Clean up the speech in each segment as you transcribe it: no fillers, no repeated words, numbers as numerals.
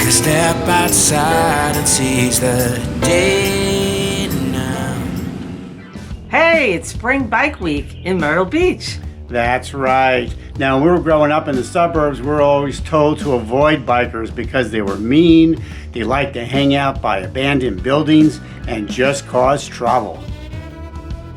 a step outside and seize the day now. Hey, it's Spring Bike Week in Myrtle Beach. That's right. Now, when we were growing up in the suburbs, we were always told to avoid bikers because they were mean, they liked to hang out by abandoned buildings, and just cause trouble.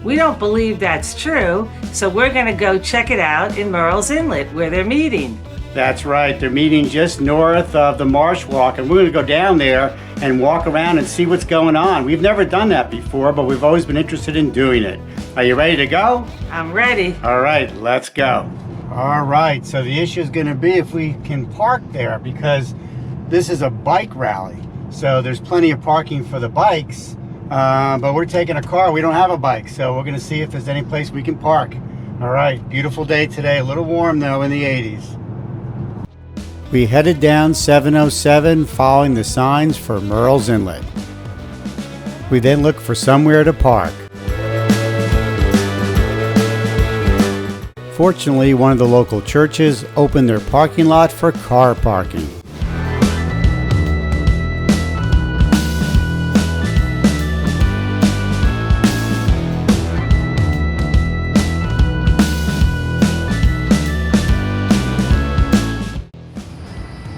We don't believe that's true, so we're going to go check it out in Murrells Inlet where they're meeting. That's right. They're meeting just north of the Marsh Walk, and we're going to go down there and walk around and see what's going on. We've never done that before, but we've always been interested in doing it. Are you ready to go? I'm ready. All right, let's go. All right, so the issue is going to be if we can park there because this is a bike rally. So there's plenty of parking for the bikes, but we're taking a car. We don't have a bike, so we're going to see if there's any place we can park. All right, beautiful day today. A little warm, though, in the 80s. We headed down 707 following the signs for Murrells Inlet. We then looked for somewhere to park. Fortunately, one of the local churches opened their parking lot for car parking.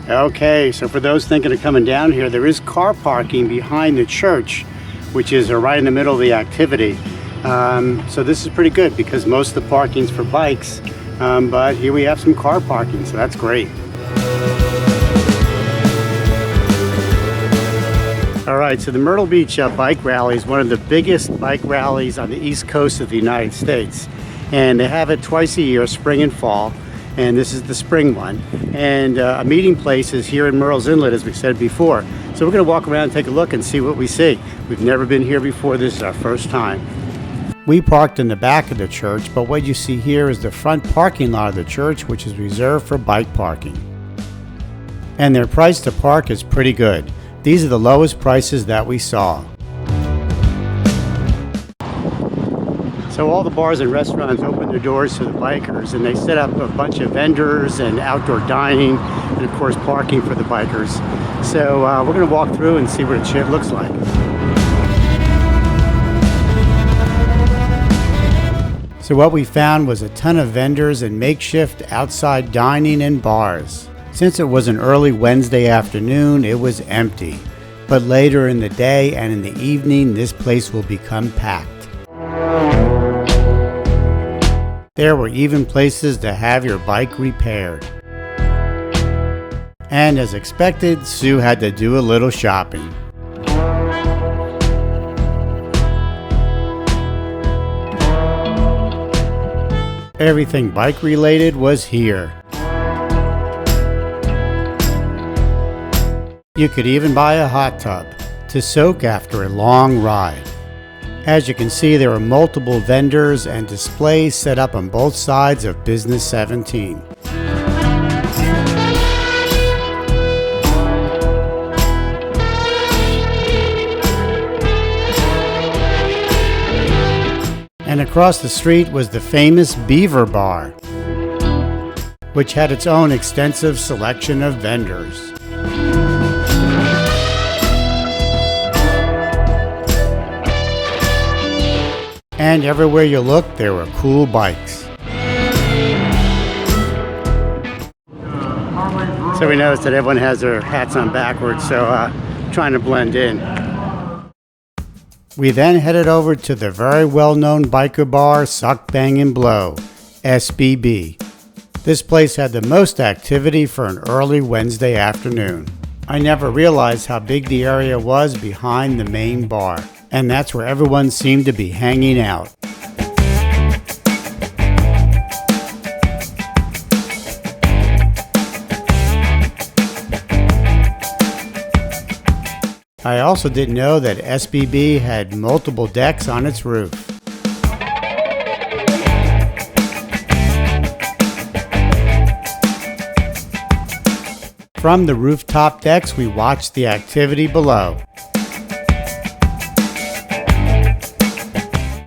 Okay, so for those thinking of coming down here, there is car parking behind the church, which is right in the middle of the activity. So this is pretty good because most of the parking's for bikes, but here we have some car parking, so that's great. All right, so the Myrtle Beach Bike Rally is one of the biggest bike rallies on the east coast of the United States. And they have it twice a year, spring and fall. And this is the spring one. And a meeting place is here in Murrells Inlet, as we said before. So we're going to walk around and take a look and see what we see. We've never been here before. This is our first time. We parked in the back of the church, but what you see here is the front parking lot of the church, which is reserved for bike parking. And their price to park is pretty good. These are the lowest prices that we saw. So all the bars and restaurants open their doors to the bikers, and they set up a bunch of vendors and outdoor dining and of course parking for the bikers. So we're going to walk through and see what it looks like. So what we found was a ton of vendors and makeshift outside dining and bars. Since it was an early Wednesday afternoon, it was empty. But later in the day and in the evening, this place will become packed. There were even places to have your bike repaired. And as expected, Sue had to do a little shopping. Everything bike related was here. You could even buy a hot tub to soak after a long ride. As you can see, there are multiple vendors and displays set up on both sides of Business 17. And across the street was the famous Beaver Bar, which had its own extensive selection of vendors. And everywhere you looked, there were cool bikes. So we noticed that everyone has their hats on backwards, so trying to blend in. We then headed over to the very well-known biker bar, Suck, Bang and Blow, SBB. This place had the most activity for an early Wednesday afternoon. I never realized how big the area was behind the main bar. And that's where everyone seemed to be hanging out. I also didn't know that SBB had multiple decks on its roof. From the rooftop decks, we watched the activity below.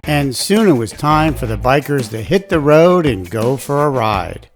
And soon it was time for the bikers to hit the road and go for a ride.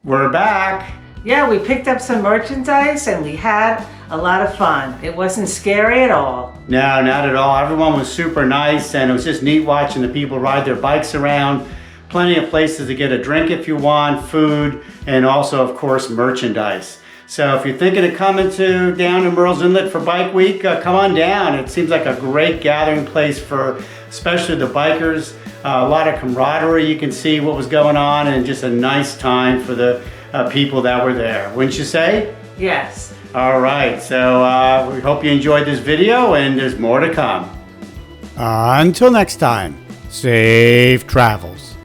We're back. Yeah, we picked up some merchandise and we had a lot of fun. It wasn't scary at all. No, not at all. Everyone was super nice, and it was just neat watching the people ride their bikes around. Plenty of places to get a drink if you want, food, and also, of course, merchandise. So if you're thinking of coming down to Murrells Inlet for Bike Week, come on down. It seems like a great gathering place for especially the bikers. A lot of camaraderie. You can see what was going on, and just a nice time for the people that were there. Wouldn't you say? Yes. All right, so we hope you enjoyed this video, and there's more to come. Until next time, safe travels.